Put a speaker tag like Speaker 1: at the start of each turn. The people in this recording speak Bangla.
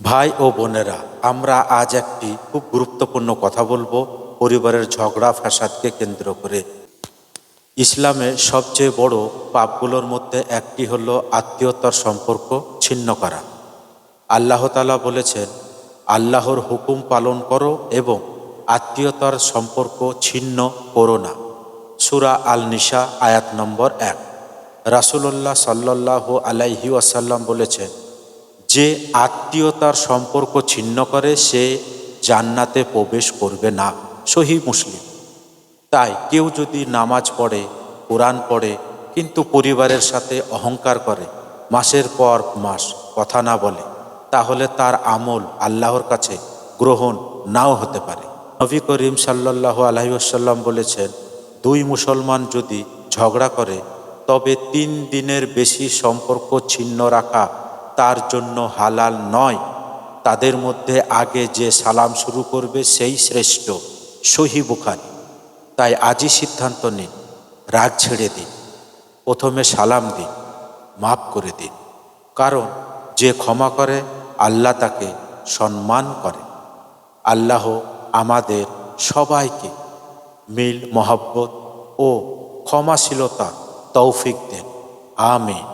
Speaker 1: ভাই ও বোনেরা, আমরা আজ একটি খুব গুরুত্বপূর্ণ কথা বলবো পরিবারের ঝগড়া ফ্যাসাদকে কেন্দ্র করে। ইসলামের সবচেয়ে বড় পাপগুলোর মধ্যে একটি হলো আত্মীয়তার সম্পর্ক ছিন্ন করা। আল্লাহ তাআলা বলেছেন, আল্লাহর হুকুম পালন করো এবং আত্মীয়তার সম্পর্ক ছিন্ন করো না। সূরা আল নিসা আয়াত নম্বর 1। রাসূলুল্লাহ সাল্লাল্লাহু আলাইহি ওয়াসাল্লাম বলেছেন, যে আত্মীয়তার সম্পর্ক ছিন্ন করে সে জান্নাতে প্রবেশ করবে না। সহিহ মুসলিম। তাই কেউ যদি নামাজ পড়ে, কোরআন পড়ে, কিন্তু পরিবারের সাথে অহংকার করে, মাসের পর মাস কথা না বলে, তাহলে তার আমল আল্লাহর কাছে গ্রহণ নাও হতে পারে। নবী করিম সাল্লাল্লাহু আলাইহি ওয়াসাল্লাম বলেছেন, দুই মুসলমান যদি ঝগড়া করে তবে 3 দিনের বেশি সম্পর্ক ছিন্ন রাখা তার জন্য হালাল নয়। তাদের মধ্যে আগে যে সালাম শুরু করবে সেই শ্রেষ্ঠ। সহিহ বুখারী। তাই আজই সিদ্ধান্ত নিন, রাগ ছেড়ে দিন, প্রথমে সালাম দিন, মাফ করে দিন। কারণ যে ক্ষমা করে আল্লাহ তাকে সম্মান করে। আল্লাহ আমাদের সবাইকে মিল, মহব্বত ও ক্ষমাশীলতা তৌফিক দেন। আমিন।